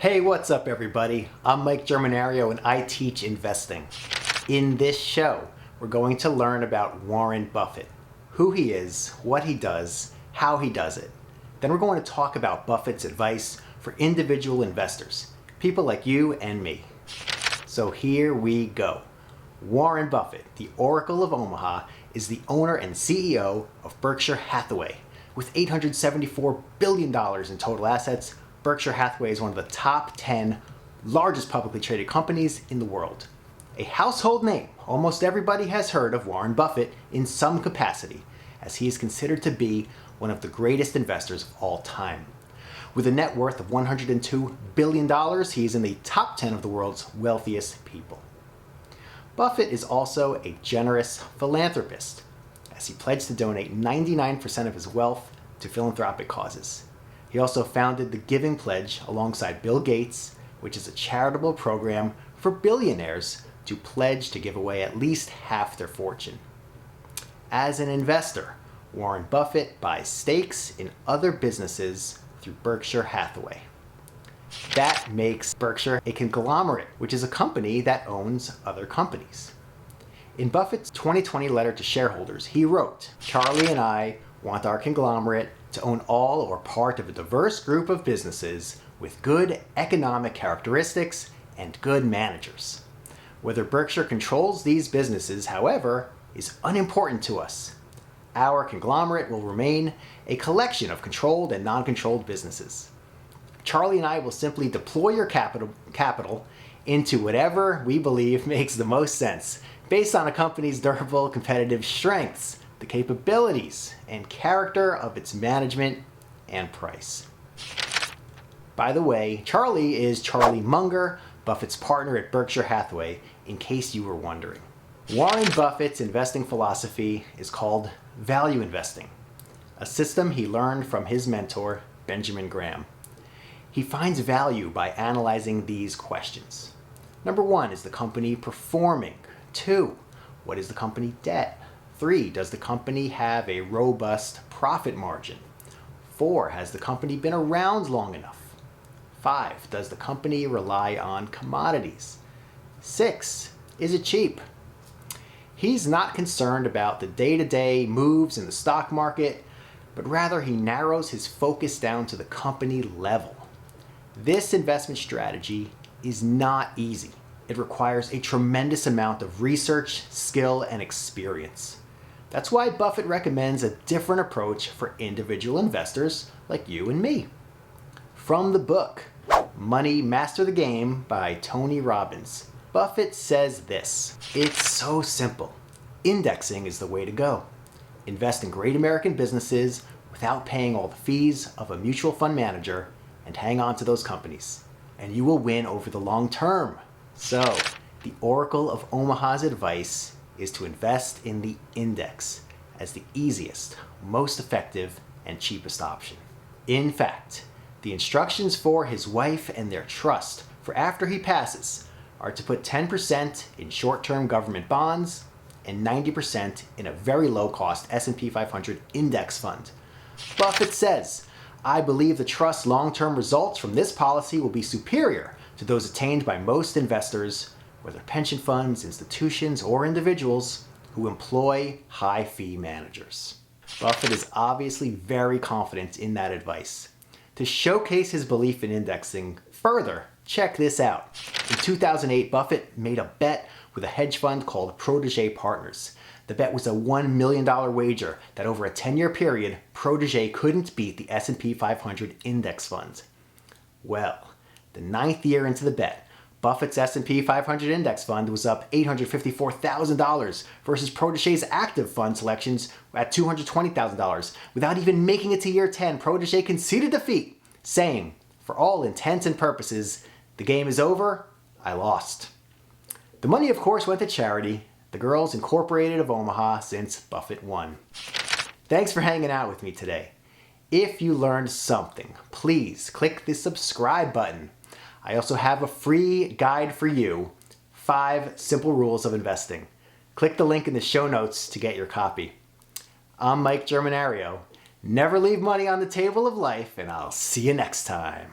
Hey, what's up everybody? I'm Mike Germinario and I teach investing. In this show, we're going to learn about Warren Buffett, who he is, what he does, how he does it. Then we're going to talk about Buffett's advice for individual investors, people like you and me. So here we go. Warren Buffett, the Oracle of Omaha, is the owner and CEO of Berkshire Hathaway. With $874 billion in total assets, Berkshire Hathaway is one of the top 10 largest publicly traded companies in the world. A household name, almost everybody has heard of Warren Buffett in some capacity, as he is considered to be one of the greatest investors of all time. With a net worth of $102 billion, he is in the top 10 of the world's wealthiest people. Buffett is also a generous philanthropist, as he pledged to donate 99% of his wealth to philanthropic causes. He also founded the Giving Pledge alongside Bill Gates, which is a charitable program for billionaires to pledge to give away at least half their fortune. As an investor, Warren Buffett buys stakes in other businesses through Berkshire Hathaway. That makes Berkshire a conglomerate, which is a company that owns other companies. In Buffett's 2020 letter to shareholders, he wrote, "Charlie and I want our conglomerate to own all or part of a diverse group of businesses with good economic characteristics and good managers. Whether Berkshire controls these businesses, however, is unimportant to us. Our conglomerate will remain a collection of controlled and non-controlled businesses. Charlie and I will simply deploy your capital into whatever we believe makes the most sense, based on a company's durable competitive strengths, the capabilities and character of its management and price." By the way, Charlie is Charlie Munger, Buffett's partner at Berkshire Hathaway, in case you were wondering. Warren Buffett's investing philosophy is called value investing, a system he learned from his mentor, Benjamin Graham. He finds value by analyzing these questions. Number 1, is the company performing? 2, what is the company debt? 3, does the company have a robust profit margin? 4, has the company been around long enough? 5, does the company rely on commodities? 6, is it cheap? He's not concerned about the day-to-day moves in the stock market, but rather he narrows his focus down to the company level. This investment strategy is not easy. It requires a tremendous amount of research, skill, and experience. That's why Buffett recommends a different approach for individual investors like you and me. From the book, Money Master the Game by Tony Robbins, Buffett says this: "It's so simple. Indexing is the way to go. Invest in great American businesses without paying all the fees of a mutual fund manager and hang on to those companies, and you will win over the long term." So, the Oracle of Omaha's advice is to invest in the index as the easiest, most effective, and cheapest option. In fact, the instructions for his wife and their trust for after he passes are to put 10% in short-term government bonds and 90% in a very low-cost S&P 500 index fund. Buffett says, "I believe the trust's long-term results from this policy will be superior to those attained by most investors, whether pension funds, institutions, or individuals who employ high-fee managers." Buffett is obviously very confident in that advice. To showcase his belief in indexing further, check this out. In 2008, Buffett made a bet with a hedge fund called Protege Partners. The bet was a $1 million wager that over a 10-year period, Protege couldn't beat the S&P 500 index fund. Well, the 9th year into the bet, Buffett's S&P 500 index fund was up $854,000 versus Protege's active fund selections at $220,000. Without even making it to year 10, Protege conceded defeat, saying, "For all intents and purposes, the game is over, I lost." The money, of course, went to charity, the Girls Incorporated of Omaha, since Buffett won. Thanks for hanging out with me today. If you learned something, please click the subscribe button. I also have a free guide for you, 5 Simple Rules of Investing. Click the link in the show notes to get your copy. I'm Mike Germinario. Never leave money on the table of life, and I'll see you next time.